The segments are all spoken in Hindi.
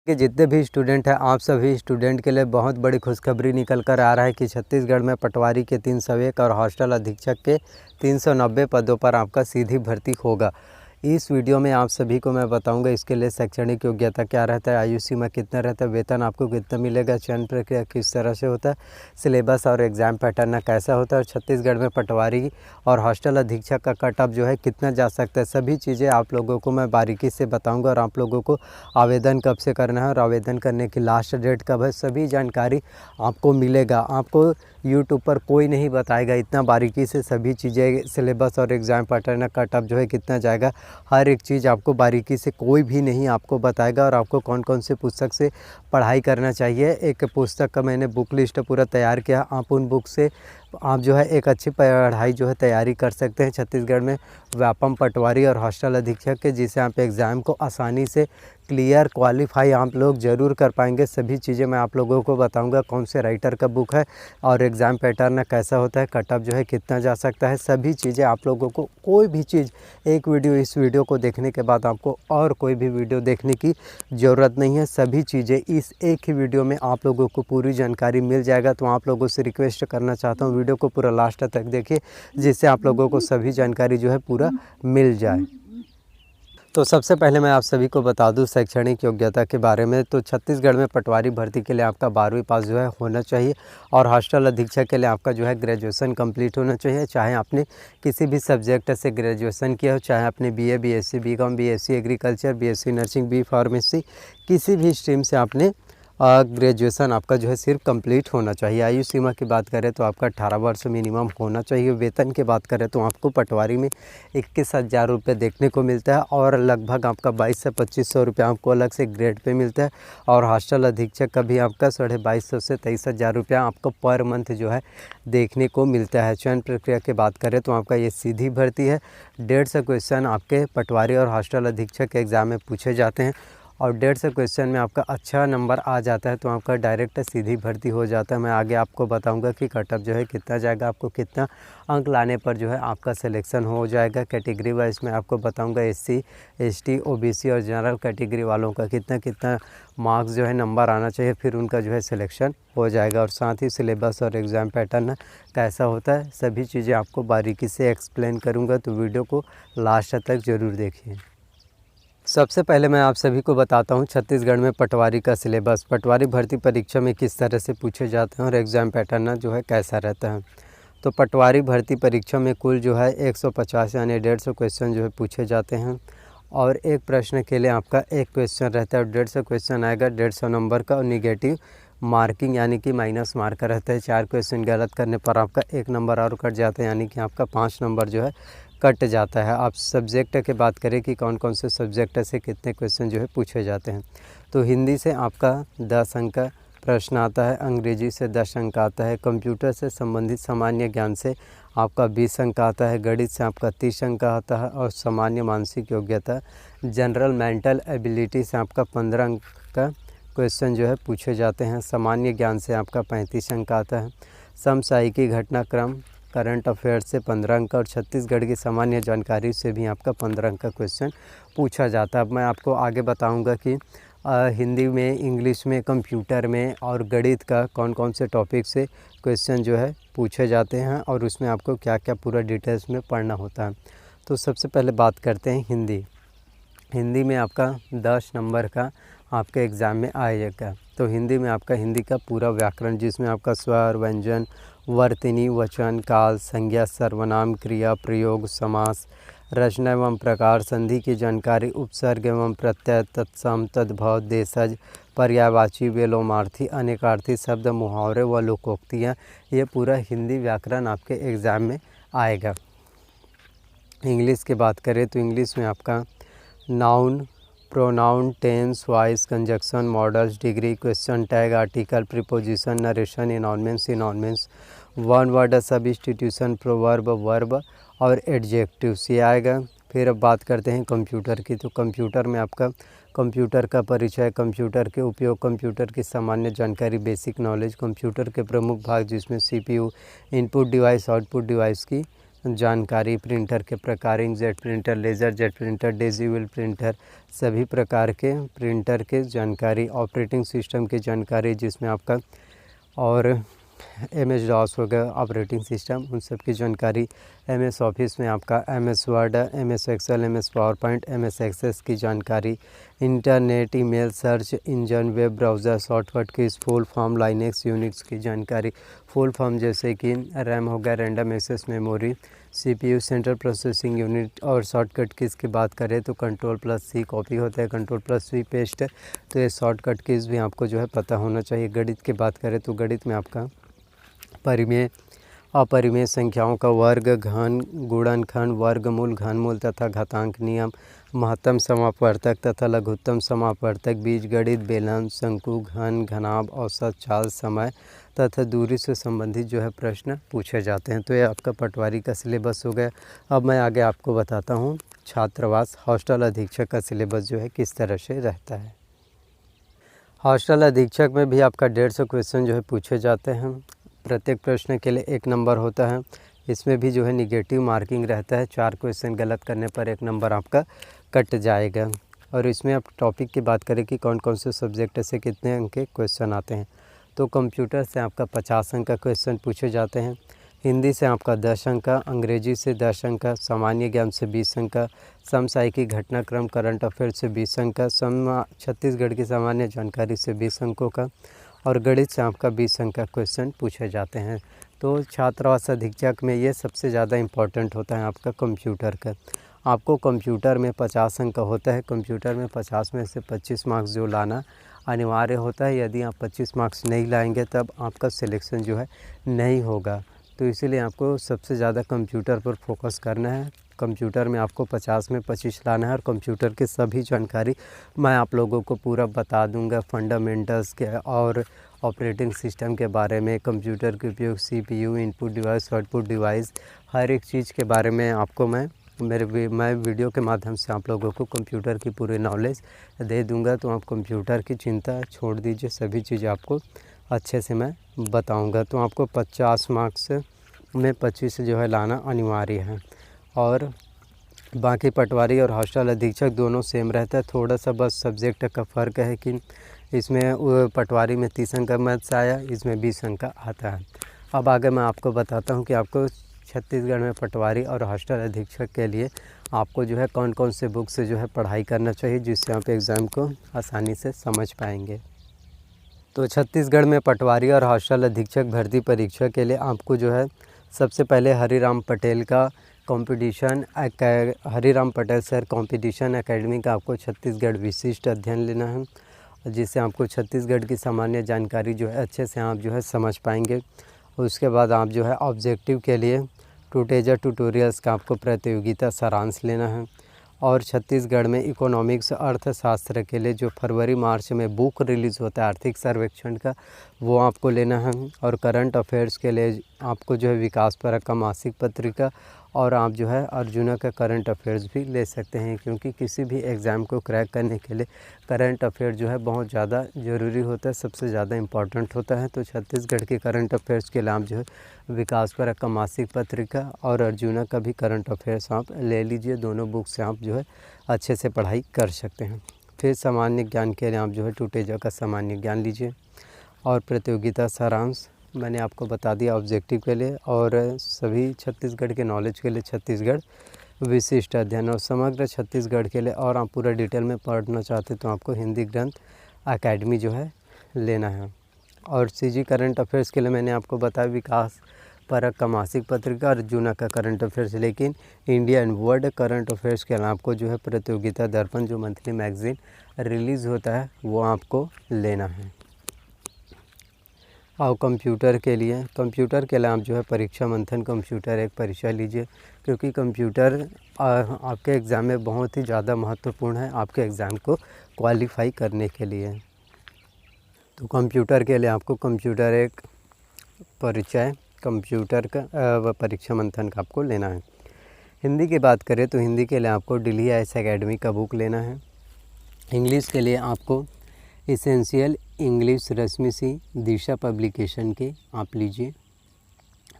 कि जितने भी स्टूडेंट हैं आप सभी स्टूडेंट के लिए बहुत बड़ी खुशखबरी निकल कर आ रहा है कि छत्तीसगढ़ में पटवारी के 301 और हॉस्टल अधीक्षक के 390 पदों पर आपका सीधी भर्ती होगा। इस वीडियो में आप सभी को मैं बताऊंगा इसके लिए शैक्षणिक योग्यता क्या रहता है, आयु सीमा कितना रहता है, वेतन आपको कितना मिलेगा, चयन प्रक्रिया किस तरह से होता है, सिलेबस और एग्ज़ाम पैटर्न कैसा होता है और छत्तीसगढ़ में पटवारी और हॉस्टल अधीक्षक का कट ऑफ जो है कितना जा सकता है, सभी चीज़ें आप लोगों को मैं बारीकी से बताऊँगा। और आप लोगों को आवेदन कब से करना है और आवेदन करने की लास्ट डेट कब है, सभी जानकारी आपको मिलेगा। आपको यूट्यूब पर कोई नहीं बताएगा इतना बारीकी से सभी चीज़ें, सिलेबस और एग्ज़ाम पैटर्न कट ऑफ जो है कितना जाएगा, हर एक चीज़ आपको बारीकी से कोई भी नहीं आपको बताएगा। और आपको कौन कौन से पुस्तक से पढ़ाई करना चाहिए, एक पुस्तक का मैंने बुक लिस्ट पूरा तैयार किया। आप उन बुक से आप जो है एक अच्छी पढ़ाई जो है तैयारी कर सकते हैं छत्तीसगढ़ में व्यापम पटवारी और हॉस्टल अधीक्षक के, जिससे आप एग्ज़ाम को आसानी से क्लियर क्वालिफाई आप लोग ज़रूर कर पाएंगे। सभी चीज़ें मैं आप लोगों को बताऊंगा, कौन से राइटर का बुक है और एग्ज़ाम पैटर्न कैसा होता है, कट ऑफ जो है कितना जा सकता है, सभी चीज़ें आप लोगों को। कोई भी चीज़ एक वीडियो, इस वीडियो को देखने के बाद आपको और कोई भी वीडियो देखने की ज़रूरत नहीं है, सभी चीज़ें इस एक ही वीडियो में आप लोगों को पूरी जानकारी मिल जाएगा। तो आप लोगों से रिक्वेस्ट करना चाहता हूँ वीडियो को पूरा लास्ट तक देखिए, जिससे आप लोगों को सभी जानकारी जो है पूरा मिल जाए। तो सबसे पहले मैं आप सभी को बता दूं शैक्षणिक योग्यता के बारे में। तो छत्तीसगढ़ में पटवारी भर्ती के लिए आपका 12वीं पास जो है होना चाहिए और हॉस्टल अधीक्षक के लिए आपका जो है ग्रेजुएशन कंप्लीट होना चाहिए। चाहे आपने किसी भी सब्जेक्ट से ग्रेजुएशन किया हो, चाहे आपने BA, BSc, BCom, BSc agriculture, BSc nursing, B pharmacy, किसी भी स्ट्रीम से आपने ग्रेजुएशन आपका जो है सिर्फ कंप्लीट होना चाहिए। आयु सीमा की बात करें तो आपका 18 वर्ष मिनिमम होना चाहिए। वेतन की बात करें तो आपको पटवारी में 21,000 रुपये देखने को मिलता है और लगभग आपका 22 से 2500 रुपये आपको अलग से ग्रेड पे मिलता है। और हॉस्टल अधीक्षक का भी आपका 2250 से 23,000 रुपया आपको पर मंथ जो है देखने को मिलता है। चयन प्रक्रिया की बात करें तो आपका ये सीधी भर्ती है। 150 क्वेश्चन आपके पटवारी और हॉस्टल अधीक्षक के एग्ज़ाम में पूछे जाते हैं और 150 क्वेश्चन में आपका अच्छा नंबर आ जाता है तो आपका डायरेक्ट सीधी भर्ती हो जाता है। मैं आगे आपको बताऊंगा कि कट ऑफ जो है कितना जाएगा, आपको कितना अंक लाने पर जो है आपका सिलेक्शन हो जाएगा। कैटेगरी वाइज में आपको बताऊंगा एससी, एसटी, ओबीसी और जनरल कैटेगरी वालों का कितना कितना मार्क्स जो है नंबर आना चाहिए, फिर उनका जो है सिलेक्शन हो जाएगा। और साथ ही सिलेबस और एग्ज़ाम पैटर्न कैसा होता है, सभी चीज़ें आपको बारीकी से एक्सप्लेन करूँगा, तो वीडियो को लास्ट तक ज़रूर देखिए। सबसे पहले मैं आप सभी को बताता हूं छत्तीसगढ़ में पटवारी का सिलेबस, पटवारी भर्ती परीक्षा में किस तरह से पूछे जाते हैं और एग्ज़ाम पैटर्न जो है कैसा रहता है। तो पटवारी भर्ती परीक्षा में कुल जो है 150 यानी 150 क्वेश्चन जो है पूछे जाते हैं और एक प्रश्न के लिए आपका एक क्वेश्चन रहता है। 150 क्वेश्चन आएगा 150 नंबर का और निगेटिव मार्किंग यानी कि माइनस मार्क रहता है। 4 क्वेश्चन गलत करने पर आपका 1 नंबर और कट जाता है, यानी कि आपका 5 नंबर जो है कट जाता है। आप सब्जेक्ट की बात करें कि कौन कौन से सब्जेक्ट से कितने क्वेश्चन जो है पूछे जाते हैं, तो हिंदी से आपका 10 अंक का प्रश्न आता है, अंग्रेजी से 10 अंक आता है, कंप्यूटर से संबंधित सामान्य ज्ञान से आपका 20 अंक आता है, गणित से आपका 30 अंक आता है और सामान्य मानसिक योग्यता जनरल मेंटल एबिलिटी से आपका 15 अंक का क्वेश्चन जो है पूछे जाते हैं। सामान्य ज्ञान से आपका 35 अंक आता है, समसामयिकी घटनाक्रम करंट अफेयर्स से 15 अंक और छत्तीसगढ़ की सामान्य जानकारी से भी आपका 15 अंक का क्वेश्चन पूछा जाता है। अब मैं आपको आगे बताऊंगा कि हिंदी में, इंग्लिश में, कंप्यूटर में और गणित का कौन कौन से टॉपिक से क्वेश्चन जो है पूछे जाते हैं और उसमें आपको क्या क्या पूरा डिटेल्स में पढ़ना होता है। तो सबसे पहले बात करते हैं हिंदी। हिंदी में आपका 10 नंबर का आपके एग्ज़ाम में आएगा। तो हिंदी में आपका हिंदी का पूरा व्याकरण, जिसमें आपका स्वर, व्यंजन, वर्तनी, वचन, काल, संज्ञा, सर्वनाम, क्रिया, प्रयोग, समास, रचना एवं प्रकार, संधि की जानकारी, उपसर्ग एवं प्रत्यय, तत्सम, तद्भव, देशज, पर्यायवाची, विलोमार्थी, अनेकार्थी शब्द, मुहावरे व लोकोक्तियाँ, ये पूरा हिंदी व्याकरण आपके एग्ज़ाम में आएगा। इंग्लिश की बात करें तो इंग्लिश में आपका noun, pronoun, tense, voice, conjunction, modals, degree, question tag, article, preposition, narration, इनॉर्मेंट्स, one word substitution, proverb, verb और एडजेक्टिव्स ये आएगा। फिर अब बात करते हैं कंप्यूटर की। तो कंप्यूटर में आपका कंप्यूटर का परिचय, कंप्यूटर के उपयोग, कंप्यूटर की सामान्य जानकारी, बेसिक नॉलेज, कंप्यूटर के प्रमुख भाग जिसमें CPU, input device, output device की जानकारी, प्रिंटर के प्रकार, inkjet printer, laser jet printer, डेजिबल प्रिंटर, सभी प्रकार के प्रिंटर के जानकारी, ऑपरेटिंग सिस्टम की जानकारी जिसमें आपका और MS DOS हो गया ऑपरेटिंग सिस्टम, उन सब की जानकारी, MS ऑफिस में आपका MS word, MS excel, MS PowerPoint, MS access की जानकारी, internet, email, search engine, web browser, shortcut की फुल फॉर्म, लाइनेक्स यूनिक्स की जानकारी, फुल फॉर्म जैसे कि रैम हो गया, random access memory, CPU central processing unit, और शॉर्टकट कीज़ की बात करें तो Ctrl+C कॉपी होता है, Ctrl+V पेस्ट, तो ये शॉर्टकट कीज़ भी आपको जो है पता होना चाहिए। गणित की बात करें तो गणित में आपका परिमेय, अपरिमेय संख्याओं का वर्ग, घन, गुणनखंड, वर्गमूल, घनमूल तथा घातांक नियम, महत्तम समापवर्तक तथा लघुत्तम समापवर्तक, बीजगणित, बेलन, शंकु, घन, घनाभ, औसत, चाल, समय तथा दूरी से संबंधित जो है प्रश्न पूछे जाते हैं। तो ये आपका पटवारी का सिलेबस हो गया। अब मैं आगे आपको बताता हूँ छात्रावास हॉस्टल अधीक्षक का सिलेबस जो है किस तरह से रहता है। हॉस्टल अधीक्षक में भी आपका 150 क्वेश्चन जो है पूछे जाते हैं। प्रत्येक प्रश्न के लिए 1 नंबर होता है। इसमें भी जो है निगेटिव मार्किंग रहता है, 4 क्वेश्चन गलत करने पर 1 नंबर आपका कट जाएगा। और इसमें आप टॉपिक की बात करें कि कौन कौन से सब्जेक्ट से कितने अंक के क्वेश्चन आते हैं, तो कंप्यूटर से आपका 50 अंक का क्वेश्चन पूछे जाते हैं, हिंदी से आपका 10 अंक का, अंग्रेजी से 10 अंक का, सामान्य ज्ञान से 20 अंक का, समसामयिक घटनाक्रम करंट अफेयर से 20 अंक का, छत्तीसगढ़ की सामान्य जानकारी से 20 अंकों का, और गणित से आपका 20 अंक का क्वेश्चन पूछे जाते हैं। तो छात्रावास अधीक्षक में ये सबसे ज़्यादा इम्पोर्टेंट होता है आपका कंप्यूटर का। आपको कंप्यूटर में 50 अंक का होता है। कंप्यूटर में 50 में से 25 मार्क्स जो लाना अनिवार्य होता है। यदि आप 25 मार्क्स नहीं लाएंगे तब आपका सिलेक्शन जो है नहीं होगा। तो इसीलिए आपको सबसे ज़्यादा कंप्यूटर पर फोकस करना है। कंप्यूटर में आपको 50 में 25 लाना है, और कंप्यूटर की सभी जानकारी मैं आप लोगों को पूरा बता दूंगा, फंडामेंटल्स के और ऑपरेटिंग सिस्टम के बारे में, कंप्यूटर के उपयोग, CPU, input device, output device, हर एक चीज़ के बारे में आपको मैं वीडियो के माध्यम से आप लोगों को कंप्यूटर की पूरी नॉलेज दे दूंगा। तो आप कंप्यूटर की चिंता छोड़ दीजिए, सभी चीज़ें आपको अच्छे से मैं बताऊंगा। तो आपको 50 मार्क्स में 25 जो है लाना अनिवार्य है। और बाकी पटवारी और हॉस्टल अधीक्षक दोनों सेम रहता है। थोड़ा सा बस सब्जेक्ट का फ़र्क है कि इसमें पटवारी में 30 अंक का मैथ्स आया, इसमें 20 अंक का आता है। अब आगे मैं आपको बताता हूँ कि आपको छत्तीसगढ़ में पटवारी और हॉस्टल अधीक्षक के लिए आपको जो है कौन कौन से बुक से जो है पढ़ाई करना चाहिए, जिससे आप एग्ज़ाम को आसानी से समझ पाएंगे। तो छत्तीसगढ़ में पटवारी और हॉस्टल अधीक्षक भर्ती परीक्षा के लिए आपको जो है सबसे पहले हरिराम पटेल का Hariram Patel sir competition academy का आपको छत्तीसगढ़ विशिष्ट अध्ययन लेना है, जिससे आपको छत्तीसगढ़ की सामान्य जानकारी जो है अच्छे से आप जो है समझ पाएंगे। उसके बाद आप जो है ऑब्जेक्टिव के लिए टूटेजा ट्यूटोरियल्स का आपको प्रतियोगिता सारांश लेना है। और छत्तीसगढ़ में इकोनॉमिक्स अर्थशास्त्र के लिए जो फरवरी मार्च में बुक रिलीज़ होता है आर्थिक सर्वेक्षण का, वो आपको लेना है। और करंट अफेयर्स के लिए आपको जो है विकास परक का मासिक पत्रिका, और आप जो है अर्जुना का करंट अफेयर्स भी ले सकते हैं, क्योंकि किसी भी एग्ज़ाम को क्रैक करने के लिए करंट अफेयर जो है बहुत ज़्यादा ज़रूरी होता है, सबसे ज़्यादा इम्पॉर्टेंट होता है। तो छत्तीसगढ़ के करंट अफेयर्स के लिए आप जो है विकास परक का मासिक पत्रिका और अर्जुना का भी करंट अफेयर्स आप ले लीजिए। दोनों बुक से आप जो है अच्छे से पढ़ाई कर सकते हैं। फिर सामान्य ज्ञान के लिए आप जो है टूटेजा का सामान्य ज्ञान लीजिए। और प्रतियोगिता सारांश मैंने आपको बता दिया ऑब्जेक्टिव के लिए। और सभी छत्तीसगढ़ के नॉलेज के लिए छत्तीसगढ़ विशिष्ट अध्ययन, और समग्र छत्तीसगढ़ के लिए और आप पूरा डिटेल में पढ़ना चाहते तो आपको हिंदी ग्रंथ अकेडमी जो है लेना है। और CG करंट अफेयर्स के लिए मैंने आपको बताया विकास परक का मासिक पत्रिका और अर्जुना का करंट अफेयर्स। लेकिन India and world current affairs के लिए आपको जो है प्रतियोगिता दर्पण जो मंथली मैगजीन रिलीज़ होता है वो आपको लेना है। और कंप्यूटर के लिए आप जो है परीक्षा मंथन कंप्यूटर एक परीक्षा लीजिए, क्योंकि कंप्यूटर आपके एग्ज़ाम में बहुत ही ज़्यादा महत्वपूर्ण है आपके एग्ज़ाम को क्वालिफाई करने के लिए। तो कंप्यूटर के लिए आपको कंप्यूटर एक परिचय कंप्यूटर का परीक्षा मंथन का आपको लेना है। हिंदी की बात करें तो हिंदी के लिए आपको दिल्ली IAS एकेडमी का बुक लेना है। इंग्लिश के लिए आपको इसेंशियल इंग्लिश रश्मि सी दिशा पब्लिकेशन के आप लीजिए।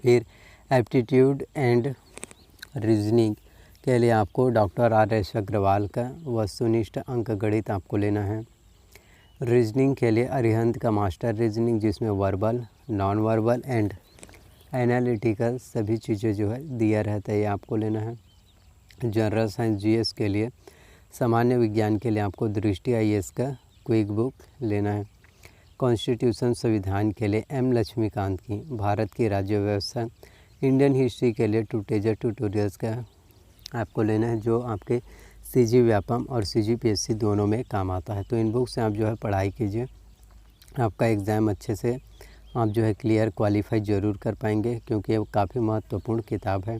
फिर एप्टीट्यूड एंड रीजनिंग के लिए आपको डॉक्टर RS अग्रवाल का वस्तुनिष्ठ अंकगणित आपको लेना है। रीजनिंग के लिए अरिहंत का मास्टर रीजनिंग, जिसमें verbal, non verbal and analytical सभी चीज़ें जो है दिया रहता है, ये आपको लेना है। जनरल साइंस GS के लिए, सामान्य विज्ञान के लिए आपको दृष्टि IAS का क्विक बुक लेना है। कॉन्स्टिट्यूशन संविधान के लिए M लक्ष्मीकांत की भारत की राज्य व्यवस्था। इंडियन हिस्ट्री के लिए टूटेजर ट्यूटोरियल्स का आपको लेना है, जो आपके CG व्यापम और CGPSC दोनों में काम आता है। तो इन बुक से आप जो है पढ़ाई कीजिए, आपका एग्ज़ाम अच्छे से आप जो है क्लियर क्वालिफाई ज़रूर कर पाएंगे, क्योंकि ये काफ़ी महत्वपूर्ण किताब है।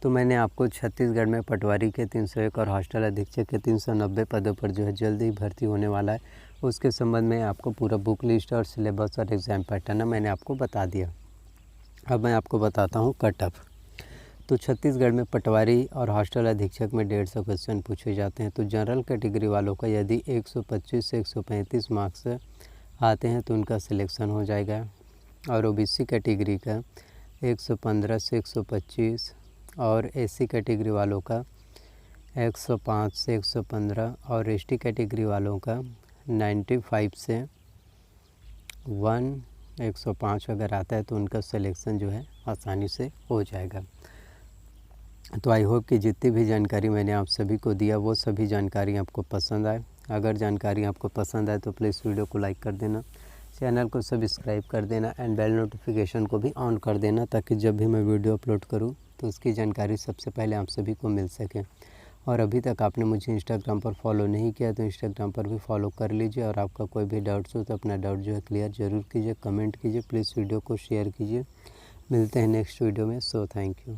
तो मैंने आपको छत्तीसगढ़ में पटवारी के 301 और हॉस्टल अधीक्षक के 390 पदों पर जो है जल्दी ही भर्ती होने वाला है, उसके संबंध में आपको पूरा बुक लिस्ट और सिलेबस और एग्ज़ाम पैटर्न मैंने आपको बता दिया। अब मैं आपको बताता हूँ कट ऑफ। तो छत्तीसगढ़ में पटवारी और हॉस्टल अधीक्षक में 150 क्वेश्चन पूछे जाते हैं। तो जनरल कैटेगरी वालों का यदि 125 से 135 मार्क्स आते हैं तो उनका सिलेक्शन हो जाएगा, और OBC कैटेगरी का 115 से 125 और SC कैटेगरी वालों का 105 से 115 और ST कैटेगरी वालों का 95 से 105 अगर आता है तो उनका सिलेक्शन जो है आसानी से हो जाएगा। तो आई होप कि जितनी भी जानकारी मैंने आप सभी को दिया वो सभी जानकारी आपको पसंद आए। अगर जानकारी आपको पसंद आए तो प्लीज़ वीडियो को लाइक कर देना, चैनल को सब्सक्राइब कर देना एंड बेल नोटिफिकेशन को भी ऑन कर देना, ताकि जब भी मैं वीडियो अपलोड करूं तो उसकी जानकारी सबसे पहले आप सभी को मिल सके। और अभी तक आपने मुझे इंस्टाग्राम पर फॉलो नहीं किया तो इंस्टाग्राम पर भी फॉलो कर लीजिए, और आपका कोई भी डाउट्स हो तो अपना डाउट जो है क्लियर ज़रूर कीजिए, कमेंट कीजिए, प्लीज़ वीडियो को शेयर कीजिए। मिलते हैं नेक्स्ट वीडियो में। So thank you.